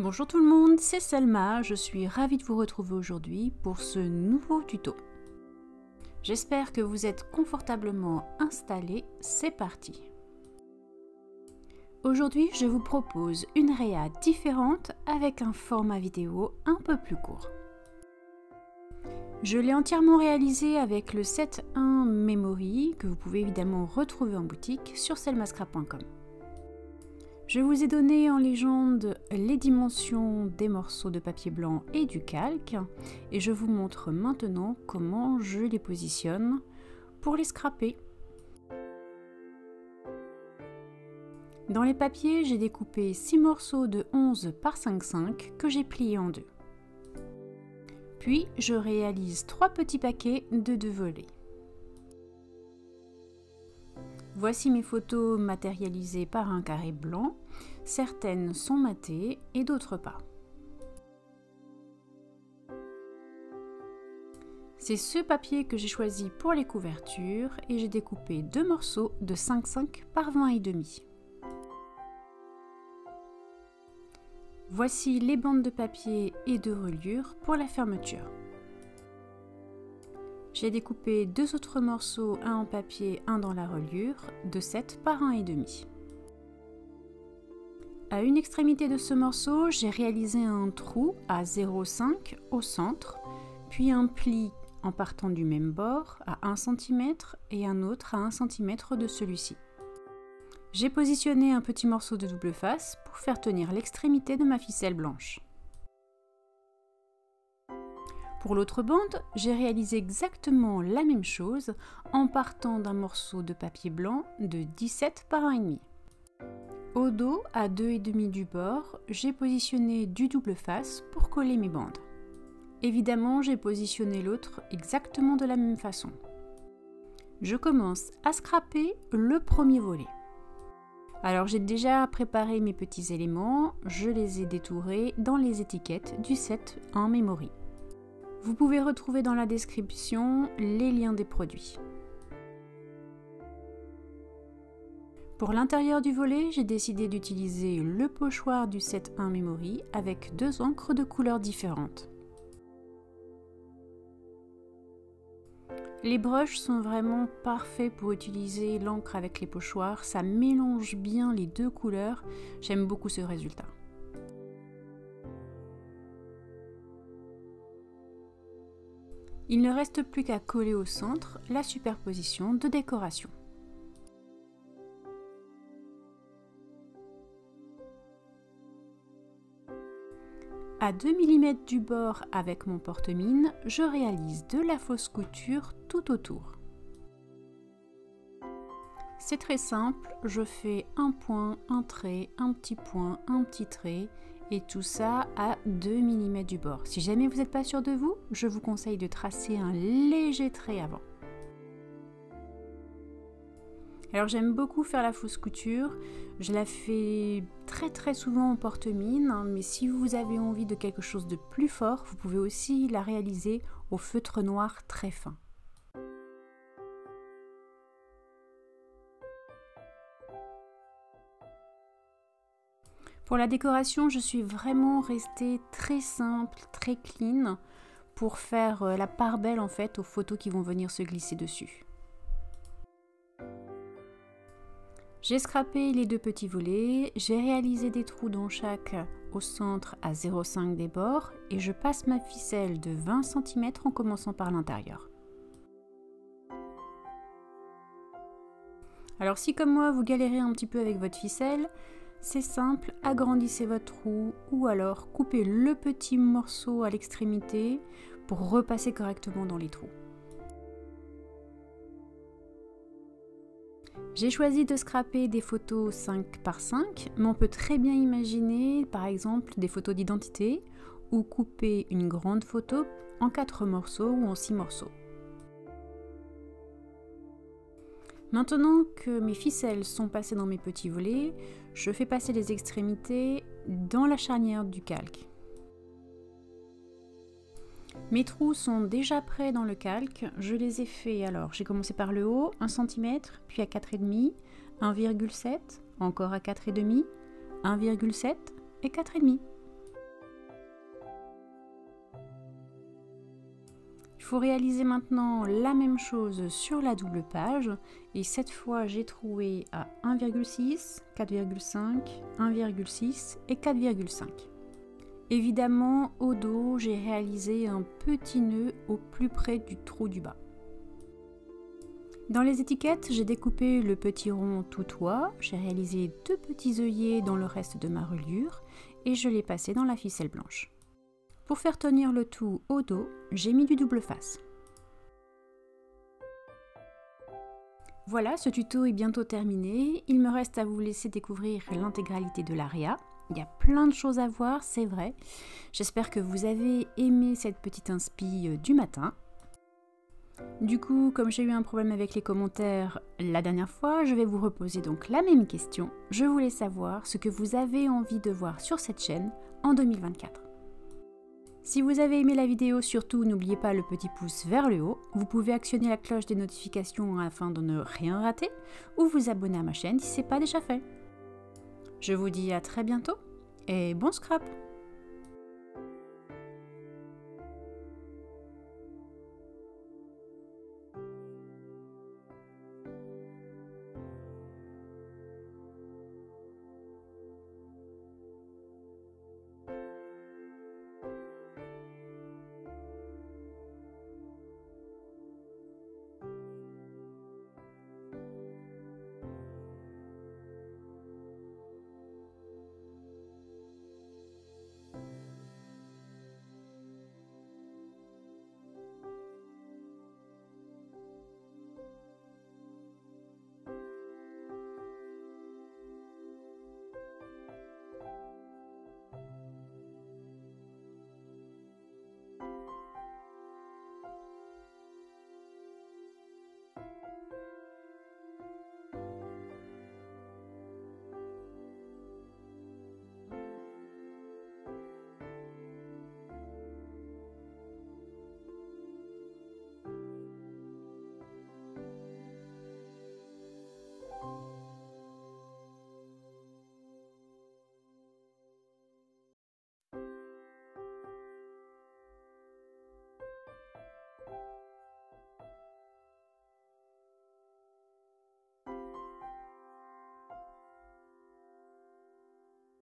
Bonjour tout le monde, c'est Selma, je suis ravie de vous retrouver aujourd'hui pour ce nouveau tuto. J'espère que vous êtes confortablement installés, c'est parti. Aujourd'hui, je vous propose une réa différente avec un format vidéo un peu plus court. Je l'ai entièrement réalisé avec le set 1 Memory que vous pouvez évidemment retrouver en boutique sur selmascrap.com. Je vous ai donné en légende les dimensions des morceaux de papier blanc et du calque et je vous montre maintenant comment je les positionne pour les scraper. Dans les papiers, j'ai découpé 6 morceaux de 11 par 5,5 que j'ai pliés en deux. Puis je réalise 3 petits paquets de 2 volets. Voici mes photos matérialisées par un carré blanc. Certaines sont matées et d'autres pas. C'est ce papier que j'ai choisi pour les couvertures et j'ai découpé 2 morceaux de 5,5 par 20,5. Voici les bandes de papier et de reliure pour la fermeture. J'ai découpé 2 autres morceaux, un en papier, un dans la reliure, de 7 par 1,5. À une extrémité de ce morceau, j'ai réalisé un trou à 0,5 au centre, puis un pli en partant du même bord à 1 cm et un autre à 1 cm de celui-ci. J'ai positionné un petit morceau de double face pour faire tenir l'extrémité de ma ficelle blanche. Pour l'autre bande, j'ai réalisé exactement la même chose en partant d'un morceau de papier blanc de 17 par 1,5. Au dos, à 2,5 du bord, j'ai positionné du double face pour coller mes bandes. Évidemment, j'ai positionné l'autre exactement de la même façon. Je commence à scraper le premier volet. Alors j'ai déjà préparé mes petits éléments, je les ai détourés dans les étiquettes du set en Memory. Vous pouvez retrouver dans la description les liens des produits. Pour l'intérieur du volet, j'ai décidé d'utiliser le pochoir du set 1 Memory avec 2 encres de couleurs différentes. Les brushes sont vraiment parfaits pour utiliser l'encre avec les pochoirs, ça mélange bien les deux couleurs, j'aime beaucoup ce résultat. Il ne reste plus qu'à coller au centre la superposition de décoration. À 2 mm du bord avec mon porte-mine, je réalise de la fausse couture tout autour. C'est très simple, je fais un point, un trait, un petit point, un petit trait et tout ça à 2 mm du bord. Si jamais vous n'êtes pas sûr de vous, je vous conseille de tracer un léger trait avant. Alors j'aime beaucoup faire la fausse couture, je la fais très souvent en porte-mine, mais si vous avez envie de quelque chose de plus fort, vous pouvez aussi la réaliser au feutre noir très fin. Pour la décoration, je suis vraiment restée très simple, très clean pour faire la part belle en fait aux photos qui vont venir se glisser dessus. J'ai scrapé les 2 petits volets, j'ai réalisé des trous dans chaque au centre à 0,5 des bords et je passe ma ficelle de 20 cm en commençant par l'intérieur. Alors si comme moi vous galérez un petit peu avec votre ficelle, c'est simple, agrandissez votre trou ou alors coupez le petit morceau à l'extrémité pour repasser correctement dans les trous. J'ai choisi de scraper des photos 5 par 5, mais on peut très bien imaginer par exemple des photos d'identité ou couper une grande photo en 4 morceaux ou en 6 morceaux. Maintenant que mes ficelles sont passées dans mes petits volets, je fais passer les extrémités dans la charnière du calque. Mes trous sont déjà prêts dans le calque, je les ai faits alors, j'ai commencé par le haut, 1 cm, puis à 4,5, 1,7, encore à 4,5, 1,7 et 4,5. Il faut réaliser maintenant la même chose sur la double page et cette fois j'ai troué à 1,6, 4,5, 1,6 et 4,5. Évidemment, au dos, j'ai réalisé un petit nœud au plus près du trou du bas. Dans les étiquettes, j'ai découpé le petit rond toutois, j'ai réalisé 2 petits œillets dans le reste de ma reliure et je l'ai passé dans la ficelle blanche. Pour faire tenir le tout au dos, j'ai mis du double face. Voilà, ce tuto est bientôt terminé. Il me reste à vous laisser découvrir l'intégralité de l'aria. Il y a plein de choses à voir, c'est vrai. J'espère que vous avez aimé cette petite inspi du matin. Du coup, comme j'ai eu un problème avec les commentaires la dernière fois, je vais vous reposer donc la même question. Je voulais savoir ce que vous avez envie de voir sur cette chaîne en 2024. Si vous avez aimé la vidéo, surtout n'oubliez pas le petit pouce vers le haut. Vous pouvez actionner la cloche des notifications afin de ne rien rater ou vous abonner à ma chaîne si ce n'est pas déjà fait. Je vous dis à très bientôt et bon scrap!